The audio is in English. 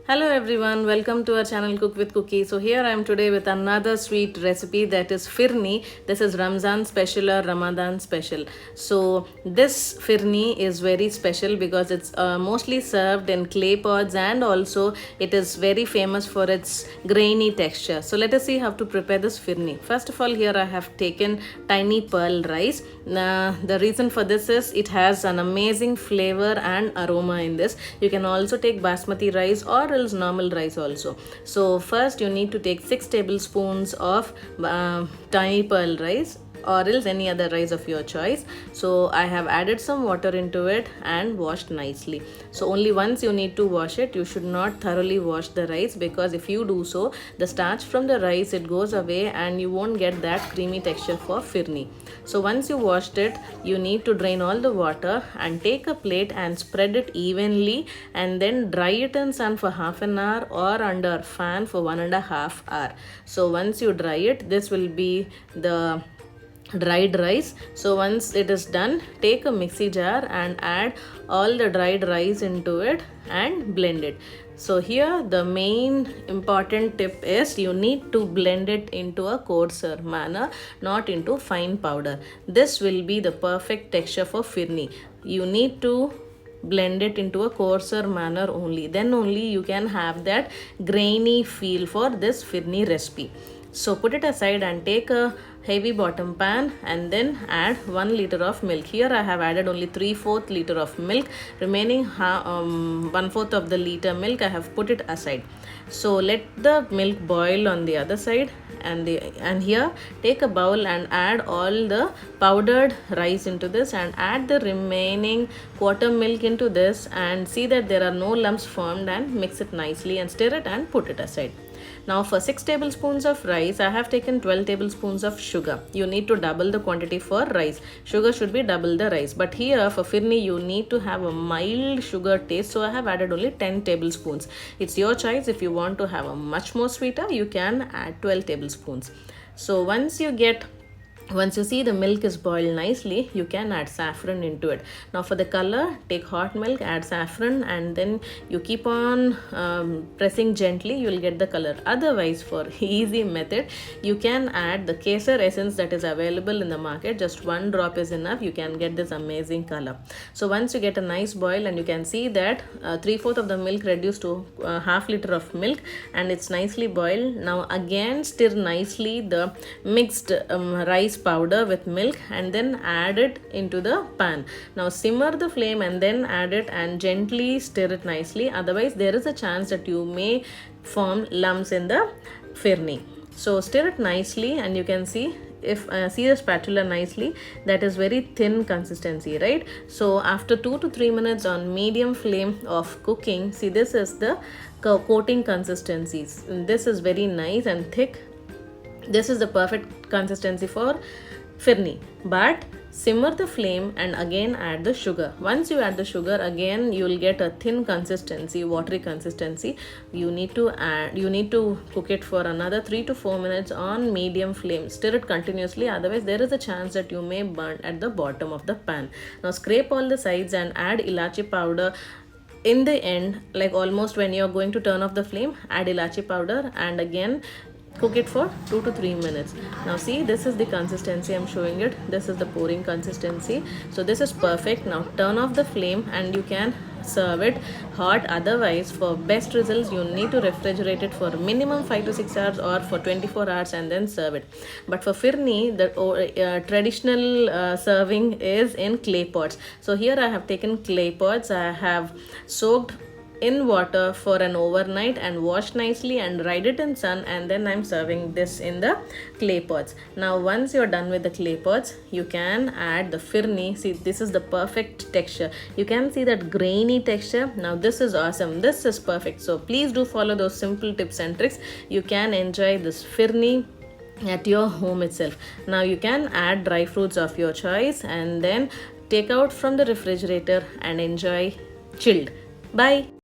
Hello everyone, welcome to our channel Cook with Cookie. So here I am today with another sweet recipe, that is Phirni. This is Ramzan special or Ramadan special. So this Phirni is very special because it's mostly served in clay pots, and also it is very famous for its grainy texture. So let us see how to prepare this Phirni. First of all, here I have taken tiny pearl rice. The reason for this is it has an amazing flavor and aroma in this. You can also take basmati rice or else normal rice also. So first you need to take 6 tablespoons of tiny pearl rice or else any other rice of your choice. So I have added some water into it and washed nicely. So only once you need to wash it. You should not thoroughly wash the rice, because if you do so, the starch from the rice, it goes away and you won't get that creamy texture for Phirni. So once you washed it, you need to drain all the water and take a plate and spread it evenly, and then dry it in sun for half an hour or under fan for 1.5 hours. So once you dry it, this will be the dried rice. So once it is done, take a mixie jar and add all the dried rice into it and blend it. So here the main important tip is you need to blend it into a coarser manner, not into fine powder. This will be the perfect texture for Phirni. You need to blend it into a coarser manner only, then only you can have that grainy feel for this Phirni recipe. So put it aside and take a heavy bottom pan and then add 1 liter of milk. Here I have added only 3/4 liter of milk. Remaining 1/4 of the liter milk I have put it aside. So let the milk boil on the other side, and here take a bowl and add all the powdered rice into this, and add the remaining quarter milk into this, and see that there are no lumps formed, and mix it nicely and stir it and put it aside. Now for 6 tablespoons of rice, I have taken 12 tablespoons of sugar. You need to double the quantity for rice. Sugar should be double the rice. But here for Phirni, you need to have a mild sugar taste. So I have added only 10 tablespoons. It's your choice. If you want to have a much more sweeter, you can add 12 tablespoons. So once you see the milk is boiled nicely, you can add saffron into it. Now for the color, take hot milk, add saffron, and then you keep on pressing gently, you will get the color. Otherwise, for easy method, you can add the kesar essence that is available in the market. Just 1 drop is enough. You can get this amazing color. So once you get a nice boil, and you can see that 3/4 of the milk reduced to half liter of milk, and it's nicely boiled. Now again stir nicely the mixed rice powder with milk, and then add it into the pan. Now simmer the flame and then add it and gently stir it nicely. Otherwise there is a chance that you may form lumps in the Phirni. So stir it nicely, and you can see, if see the spatula nicely, that is very thin consistency, right? So after 2 to 3 minutes on medium flame of cooking, see, this is the coating consistencies. This is very nice and thick. This is the perfect consistency for Phirni. But simmer the flame and again add the sugar. Once you add the sugar, again you will get a thin consistency, watery consistency. You need to cook it for another 3 to 4 minutes on medium flame. Stir it continuously, otherwise there is a chance that you may burn at the bottom of the pan. Now scrape all the sides and add ilachi powder in the end, like almost when you are going to turn off the flame. Add ilachi powder and again cook it for 2 to 3 minutes. Now see, this is the consistency I'm showing it. This is the pouring consistency. So this is perfect. Now turn off the flame and you can serve it hot. Otherwise, for best results, you need to refrigerate it for minimum 5 to 6 hours or for 24 hours and then serve it. But for Phirni, the traditional serving is in clay pots. So here I have taken clay pots. I have soaked in water for an overnight and washed nicely and dried it in sun, and then I'm serving this in the clay pots. Now once you're done with the clay pots, you can add the Phirni. See, this is the perfect texture. You can see that grainy texture. Now this is awesome. This is perfect. So please do follow those simple tips and tricks. You can enjoy this Phirni at your home itself. Now you can add dry fruits of your choice and then take out from the refrigerator and enjoy chilled. Bye.